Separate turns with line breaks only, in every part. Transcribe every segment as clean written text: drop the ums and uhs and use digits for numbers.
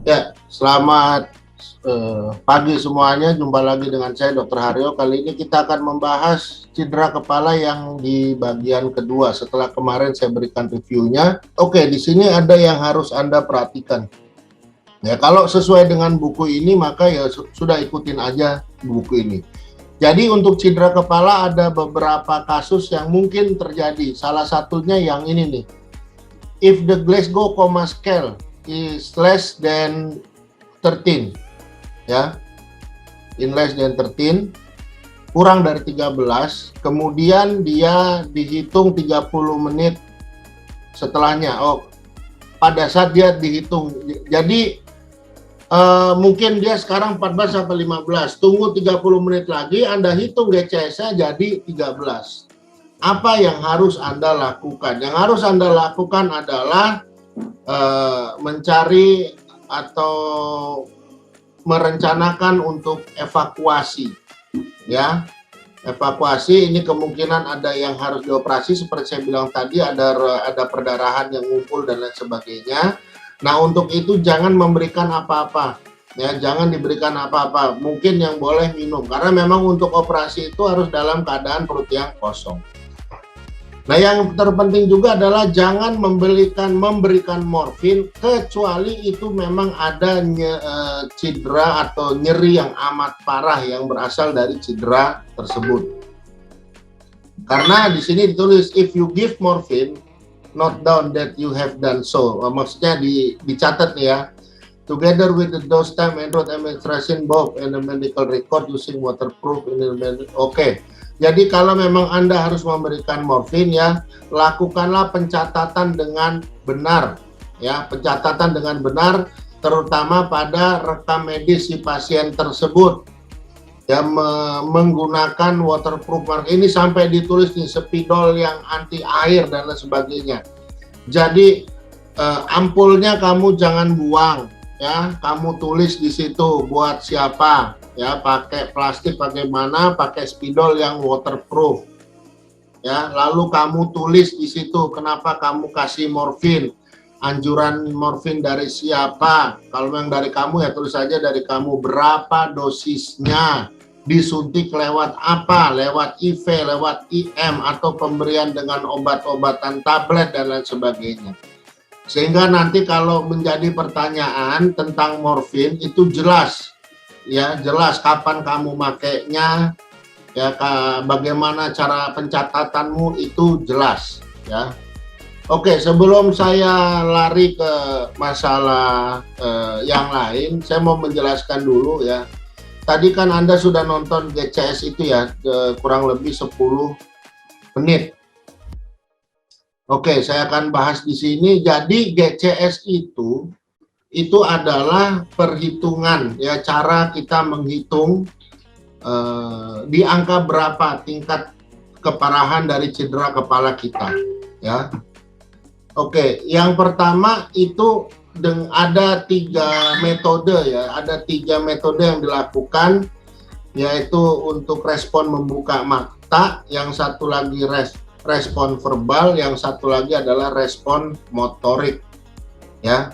Ya, selamat pagi semuanya. Jumpa lagi dengan saya Dr. Haryo. Kali ini kita akan membahas cedera kepala yang di bagian kedua setelah kemarin saya berikan reviewnya. Oke, di sini ada yang harus Anda perhatikan. Ya, kalau sesuai dengan buku ini maka ya sudah ikutin aja buku ini. Jadi untuk cedera kepala ada beberapa kasus yang mungkin terjadi. Salah satunya yang ini nih. If the Glasgow Coma Scale is less than 13, ya, in less than 13, kurang dari 13, kemudian dia dihitung 30 menit setelahnya. Oh, pada saat dia dihitung, jadi mungkin dia sekarang 14 sampai 15, tunggu 30 menit lagi, Anda hitung GCS-nya jadi 13. Apa yang harus Anda lakukan? Yang harus Anda lakukan adalah mencari atau merencanakan untuk evakuasi, ya. Evakuasi ini kemungkinan ada yang harus dioperasi seperti saya bilang tadi, ada perdarahan yang ngumpul dan lain sebagainya. Nah, untuk itu jangan memberikan apa-apa, ya, jangan diberikan apa-apa. Mungkin yang boleh minum, karena memang untuk operasi itu harus dalam keadaan perut yang kosong. Nah, yang terpenting juga adalah jangan memberikan morfin kecuali itu memang ada cedera atau nyeri yang amat parah yang berasal dari cedera tersebut. Karena di sini ditulis if you give morphine, note down that you have done so. Maksudnya dicatat nih ya. Together with the dose time and route administration both and the medical record using waterproof in the Oke. Jadi kalau memang Anda harus memberikan morfin, ya, lakukanlah pencatatan dengan benar, ya, pencatatan dengan benar, terutama pada rekam medis si pasien tersebut, ya, menggunakan waterproof mark. Ini sampai ditulis nih spidol yang anti air dan lain sebagainya. Jadi ampulnya kamu jangan buang, ya, kamu tulis di situ buat siapa. Ya, pakai plastik, pakai mana, pakai spidol yang waterproof, ya. Lalu kamu tulis di situ kenapa kamu kasih morfin, anjuran morfin dari siapa. Kalau yang dari kamu ya tulis saja dari kamu, berapa dosisnya, disuntik lewat apa, lewat IV, lewat IM, atau pemberian dengan obat-obatan tablet dan lain sebagainya. Sehingga nanti kalau menjadi pertanyaan tentang morfin itu jelas. Ya, jelas kapan kamu makainya, ya, bagaimana cara pencatatanmu itu jelas, ya. Oke, sebelum saya lari ke masalah yang lain, saya mau menjelaskan dulu, ya. Tadi kan Anda sudah nonton GCS itu ya, kurang lebih 10 menit. Oke, saya akan bahas di sini. Jadi GCS itu adalah perhitungan, ya, cara kita menghitung di angka berapa tingkat keparahan dari cedera kepala kita, ya. Oke, yang pertama itu ada 3 metode, ya, ada 3 metode yang dilakukan, yaitu untuk respon membuka mata, yang satu lagi respon verbal, yang satu lagi adalah respon motorik, ya.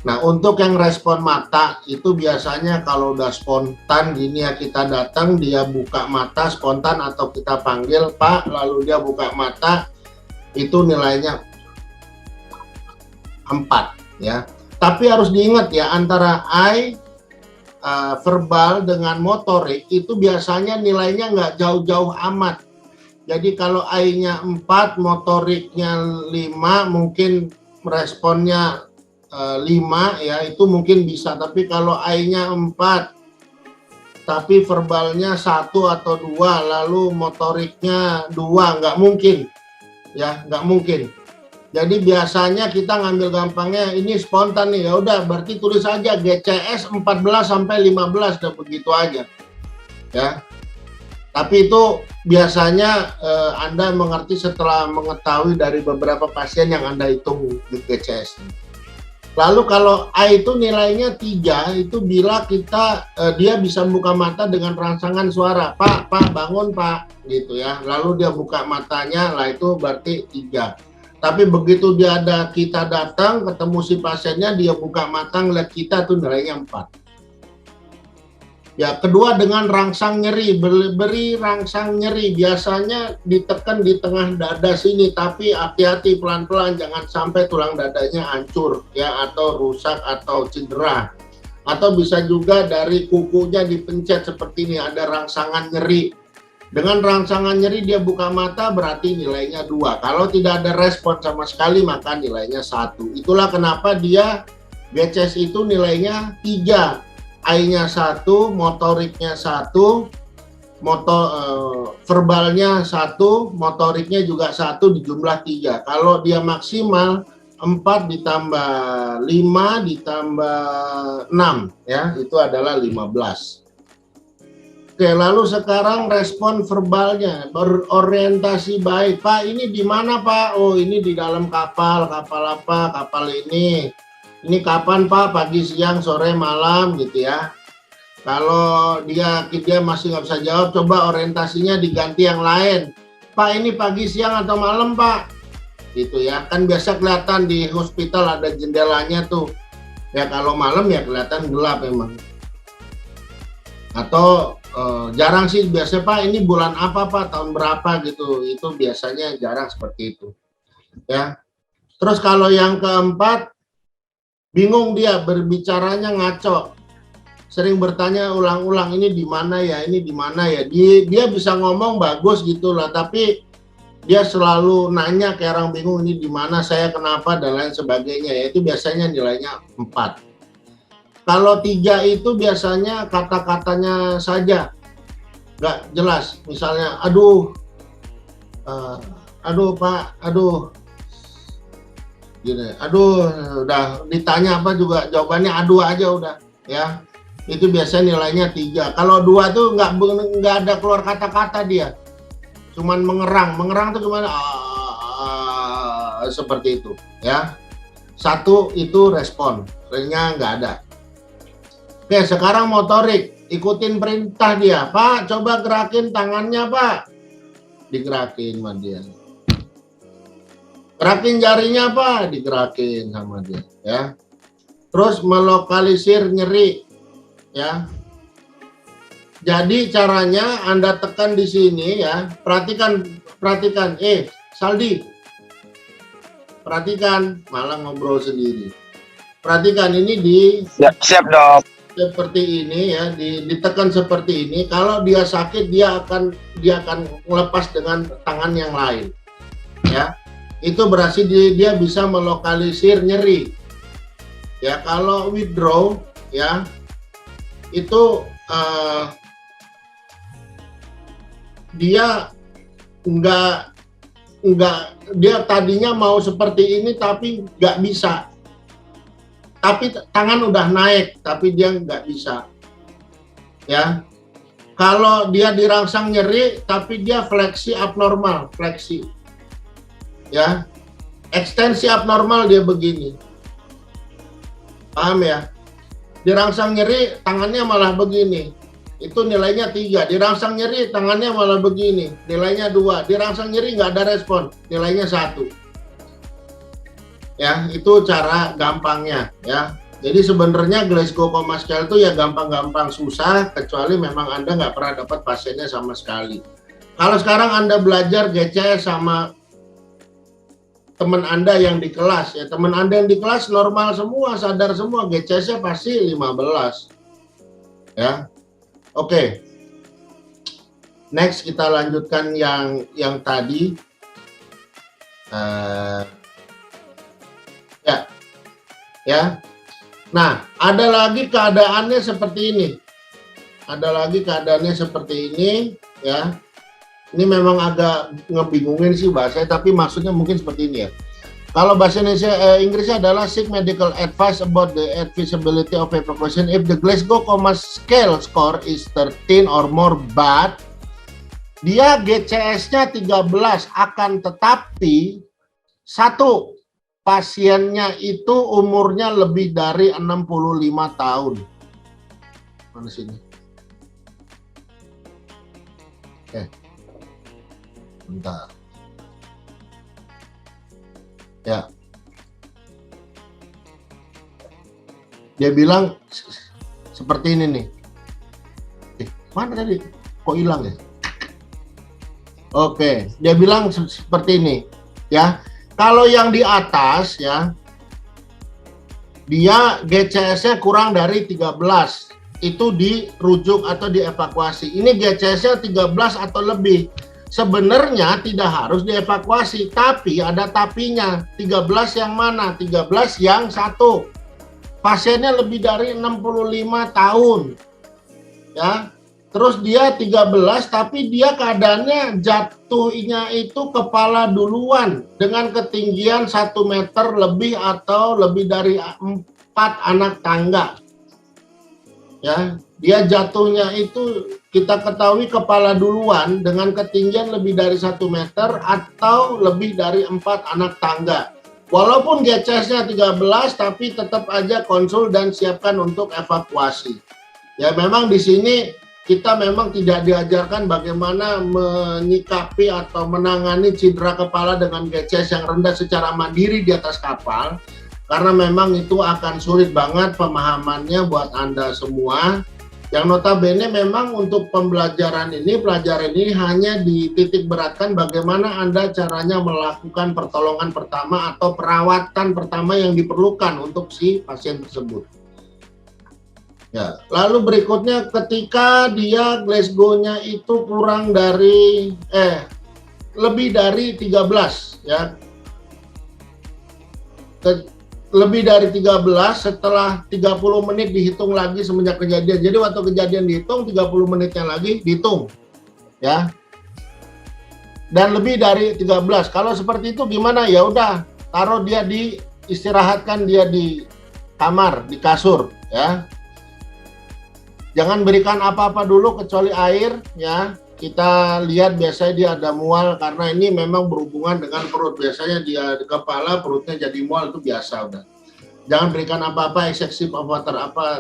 Nah, untuk yang respon mata itu biasanya kalau udah spontan gini ya, kita datang, dia buka mata spontan atau kita panggil Pak, lalu dia buka mata, itu nilainya 4, ya. Tapi harus diingat ya, antara verbal dengan motorik itu biasanya nilainya nggak jauh-jauh amat. Jadi kalau I-nya 4, motoriknya 5, mungkin responnya 5, ya, itu mungkin bisa. Tapi kalau I-nya 4 tapi verbalnya 1 atau 2, lalu motoriknya 2, nggak mungkin, ya, nggak mungkin. Jadi biasanya kita ngambil gampangnya ini spontan nih, ya udah berarti tulis aja GCS 14 sampai 15, udah begitu aja, ya. Tapi itu biasanya Anda mengerti setelah mengetahui dari beberapa pasien yang Anda hitung di GCS. Lalu kalau A itu nilainya 3, itu bila dia bisa buka mata dengan rangsangan suara, Pak, bangun Pak, gitu ya. Lalu dia buka matanya, lah itu berarti 3. Tapi begitu kita datang, ketemu si pasiennya, dia buka mata ngeliat kita tuh nilainya 4. Ya, kedua dengan rangsang nyeri, beri rangsang nyeri, biasanya ditekan di tengah dada sini, tapi hati-hati pelan-pelan, jangan sampai tulang dadanya hancur, ya, atau rusak atau cedera. Atau bisa juga dari kukunya dipencet seperti ini, ada rangsangan nyeri. Dengan rangsangan nyeri dia buka mata, berarti nilainya 2. Kalau tidak ada respon sama sekali, maka nilainya 1. Itulah kenapa dia GCS itu nilainya 3. I-nya 1, motoriknya 1, verbalnya 1, motoriknya juga 1, dijumlah 3. Kalau dia maksimal 4 ditambah 5 ditambah 6, ya, itu adalah 15. Oke, lalu sekarang respon verbalnya, berorientasi baik. Pak, ini di mana, Pak? Oh, ini di dalam kapal apa? Kapal ini. Ini kapan, Pak? Pagi, siang, sore, malam, gitu ya. Kalau dia masih nggak bisa jawab, coba orientasinya diganti yang lain. Pak, ini pagi, siang, atau malam, Pak? Gitu ya. Kan biasa kelihatan di hospital ada jendelanya tuh. Ya, kalau malam ya kelihatan gelap emang. Atau jarang sih, biasanya, Pak, ini bulan apa, Pak? Tahun berapa, gitu. Itu biasanya jarang seperti itu. Ya. Terus kalau yang keempat, bingung dia, berbicaranya ngaco, sering bertanya ulang-ulang, ini di mana ya, ini di mana ya. Dia bisa ngomong bagus gitu lah, tapi dia selalu nanya kayak orang bingung, ini di mana, saya kenapa, dan lain sebagainya ya. Itu biasanya nilainya 4. Kalau 3 itu biasanya kata-katanya saja nggak jelas. Misalnya, aduh Pak, aduh, gini, aduh, udah ditanya apa juga jawabannya aduh aja udah, ya. Itu biasanya nilainya 3. Kalau 2 tuh nggak ada keluar kata-kata dia, cuman mengerang tuh gimana, seperti itu, ya. 1 itu respon, ringnya nggak ada. Oke, sekarang motorik, ikutin perintah dia. Pak, coba gerakin tangannya, Pak. Digerakin sama dia. Gerakin jarinya, Pak, digerakin sama dia, ya. Terus melokalisir nyeri, ya. Jadi caranya Anda tekan di sini, ya. Perhatikan. Saldi. Perhatikan, malah ngobrol sendiri. Perhatikan ini
Siap, Dok.
Seperti ini, ya, ditekan seperti ini. Kalau dia sakit, dia akan melepas dengan tangan yang lain, ya. Itu berarti dia bisa melokalisir nyeri. Ya, kalau withdraw, ya, itu dia dia tadinya mau seperti ini tapi nggak bisa. Tapi tangan udah naik, tapi dia nggak bisa. Ya, kalau dia dirangsang nyeri, tapi dia fleksi abnormal, ya, ekstensi abnormal dia begini, paham ya? Dirangsang nyeri tangannya malah begini, itu nilainya 3. Dirangsang nyeri tangannya malah begini, nilainya 2. Dirangsang nyeri nggak ada respon, nilainya 1. Ya, itu cara gampangnya, ya. Jadi sebenarnya Glasgow Coma Scale itu ya gampang-gampang, susah kecuali memang Anda nggak pernah dapat pasiennya sama sekali. Kalau sekarang Anda belajar GCS sama teman Anda yang di kelas, ya, teman Anda yang di kelas normal semua, sadar semua, GCS-nya pasti 15. Ya. Oke. Next kita lanjutkan yang tadi. Ya. Nah, ada lagi keadaannya seperti ini. Ya. Ini memang agak ngebingungin sih bahasanya, tapi maksudnya mungkin seperti ini ya. Kalau bahasa Inggrisnya adalah seek medical advice about the advisability of a proposition if the Glasgow Coma Scale score is 13 or more, but dia GCS-nya 13, akan tetapi 1, pasiennya itu umurnya lebih dari 65 tahun. Mana sini? Oke. Bentar. Ya. Dia bilang seperti ini nih. Mana tadi? Kok hilang ya? Oke, dia bilang seperti ini, ya. Kalau yang di atas ya, dia GCS-nya kurang dari 13. Itu dirujuk atau dievakuasi. Ini GCS-nya 13 atau lebih. Sebenarnya tidak harus dievakuasi, tapi ada tapinya. 13 yang mana? 13 yang satu. Pasiennya lebih dari 65 tahun. Ya. Terus dia 13 tapi dia keadaannya jatuhnya itu kepala duluan dengan ketinggian 1 meter lebih atau lebih dari 4 anak tangga. Ya, dia jatuhnya itu kita ketahui kepala duluan dengan ketinggian lebih dari 1 meter atau lebih dari 4 anak tangga. Walaupun GCS-nya 13 tapi tetap aja konsul dan siapkan untuk evakuasi. Ya memang di sini kita memang tidak diajarkan bagaimana menyikapi atau menangani cedera kepala dengan GCS yang rendah secara mandiri di atas kapal. Karena memang itu akan sulit banget pemahamannya buat Anda semua. Yang notabene memang untuk pelajaran ini hanya dititik beratkan bagaimana Anda caranya melakukan pertolongan pertama atau perawatan pertama yang diperlukan untuk si pasien tersebut. Ya, lalu berikutnya ketika dia Glasgow-nya itu kurang dari lebih dari 13 ya. Lebih dari 13 setelah 30 menit dihitung lagi semenjak kejadian. Jadi waktu kejadian dihitung 30 menitnya lagi dihitung. Ya. Dan lebih dari 13. Kalau seperti itu gimana? Ya udah, taruh dia istirahatkan dia di kamar, di kasur, ya. Jangan berikan apa-apa dulu kecuali air, ya. Kita lihat biasanya dia ada mual karena ini memang berhubungan dengan perut. Biasanya dia di kepala, perutnya jadi mual, itu biasa udah. Jangan berikan apa-apa excessive of water,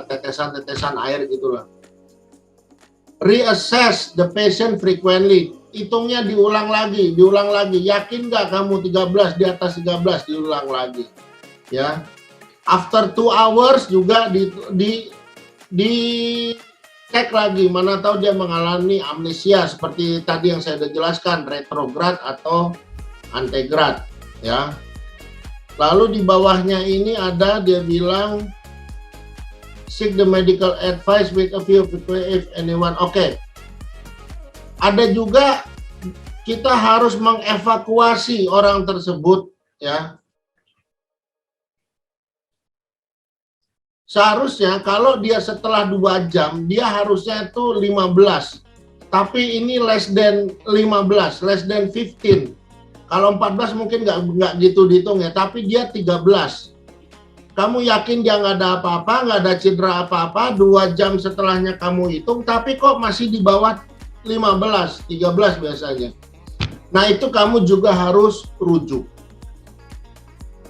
tetesan-tetesan air gitulah. Reassess the patient frequently. Hitungnya diulang lagi. Yakin nggak kamu 13, di atas 13, diulang lagi. Ya. After 2 hours juga cek lagi, mana tahu dia mengalami amnesia seperti tadi yang saya sudah jelaskan, retrograd atau antegrad, ya. Lalu di bawahnya ini ada dia bilang seek the medical advice with a few people if anyone. Oke. Ada juga kita harus mengevakuasi orang tersebut, ya. Seharusnya kalau dia setelah 2 jam, dia harusnya itu 15. Tapi ini less than 15, less than 15. Kalau 14 mungkin nggak gitu dihitung ya, tapi dia 13. Kamu yakin dia nggak ada apa-apa, nggak ada cedera apa-apa, 2 jam setelahnya kamu hitung, tapi kok masih di bawah 15, 13 biasanya. Nah itu kamu juga harus rujuk.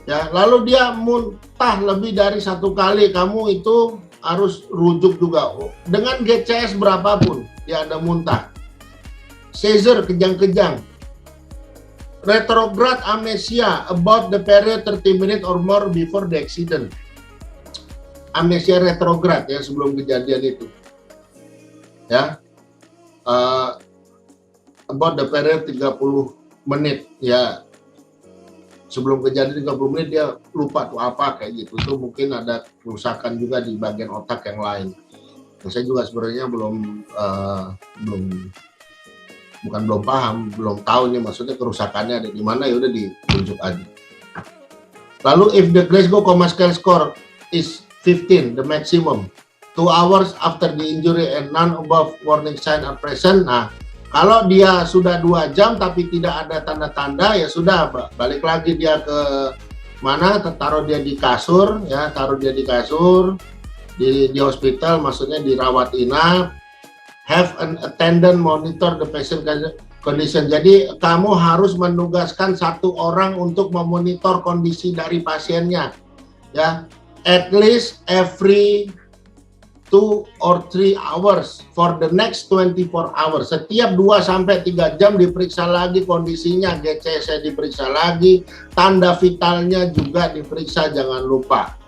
Ya, lalu dia muntah lebih dari 1 kali, kamu itu harus rujuk juga. Dengan GCS berapapun, dia ada muntah. Seizure, kejang-kejang. Retrograde amnesia, about the period 30 minutes or more before the accident. Amnesia retrograde ya, sebelum kejadian itu. Ya, about the period 30 menit, ya. Sebelum kejadian 30 menit dia lupa tuh apa kayak gitu. Itu mungkin ada kerusakan juga di bagian otak yang lain. Nah, saya juga sebenarnya belum paham, belum tahu nih maksudnya kerusakannya ada di mana, ya udah ditunjuk aja. Lalu if the Glasgow Coma Scale score is 15, the maximum, 2 hours after the injury and none above warning sign are present. Nah, kalau dia sudah 2 jam tapi tidak ada tanda-tanda, ya sudah, balik lagi dia ke mana, taruh dia di kasur, ya, di hospital, maksudnya dirawat inap, have an attendant monitor the patient condition. Jadi kamu harus menugaskan 1 orang untuk memonitor kondisi dari pasiennya, ya, at least every 2 or 3 hours for the next 24 hours. Setiap 2 sampai 3 jam diperiksa lagi kondisinya, GCS diperiksa lagi, tanda vitalnya juga diperiksa, jangan lupa.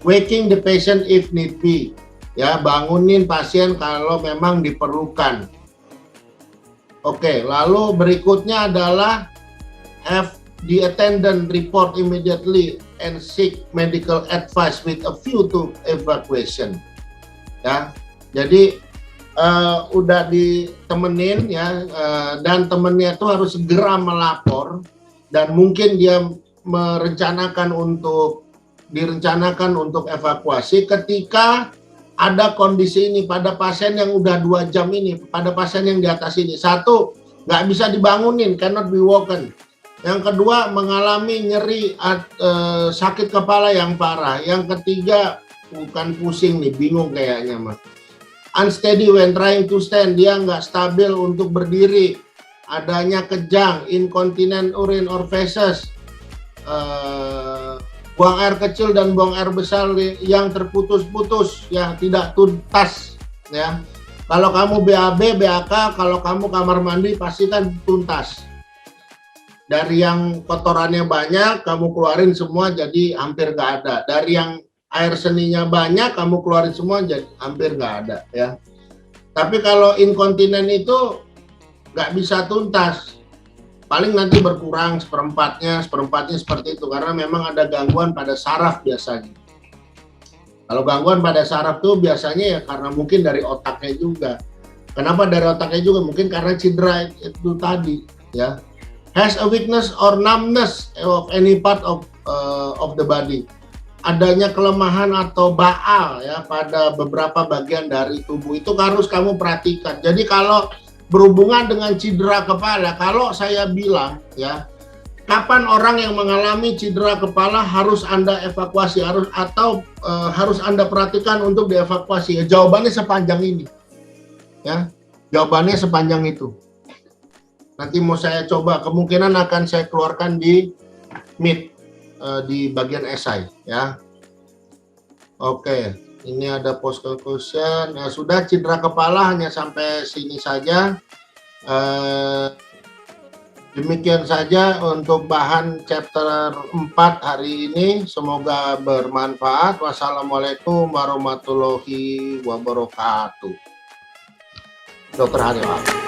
Waking the patient if need be. Ya, bangunin pasien kalau memang diperlukan. Oke, lalu berikutnya adalah have the attendant report immediately and seek medical advice with a view to evacuation. Ya, jadi udah ditemenin ya, dan temennya itu harus segera melapor, dan mungkin dia direncanakan untuk evakuasi ketika ada kondisi ini pada pasien yang udah 2 jam ini, pada pasien yang di atas ini. Satu, nggak bisa dibangunin, cannot be woken. Yang kedua, mengalami nyeri, sakit kepala yang parah. Yang ketiga, bukan pusing nih, bingung kayaknya mah. Unsteady when trying to stand, dia nggak stabil untuk berdiri. Adanya kejang, incontinent urine or feces, buang air kecil dan buang air besar yang terputus-putus, ya tidak tuntas. Ya, kalau kamu BAB, BAK, kalau kamu kamar mandi pastikan tuntas. Dari yang kotorannya banyak, kamu keluarin semua jadi hampir nggak ada. Dari yang air seninya banyak, kamu keluarin semua jadi hampir nggak ada. Ya. Tapi kalau inkontinent itu nggak bisa tuntas. Paling nanti berkurang seperempatnya seperti itu. Karena memang ada gangguan pada saraf biasanya. Kalau gangguan pada saraf tuh biasanya ya karena mungkin dari otaknya juga. Kenapa dari otaknya juga? Mungkin karena cedera itu tadi. Ya. Has a weakness or numbness of any part of the body. Adanya kelemahan atau baal ya pada beberapa bagian dari tubuh, itu harus kamu perhatikan. Jadi kalau berhubungan dengan cedera kepala, kalau saya bilang ya, kapan orang yang mengalami cedera kepala harus Anda evakuasi, harus Anda perhatikan untuk dievakuasi? Ya, jawabannya sepanjang ini. Ya, jawabannya sepanjang itu. Nanti mau saya coba, kemungkinan akan saya keluarkan di Meet, di bagian esai ya. Oke, ini ada post conclusion. Nah, sudah cedera kepala hanya sampai sini saja. Demikian saja untuk bahan chapter 4 hari ini. Semoga bermanfaat. Wassalamualaikum warahmatullahi wabarakatuh. Dr. Haryawan.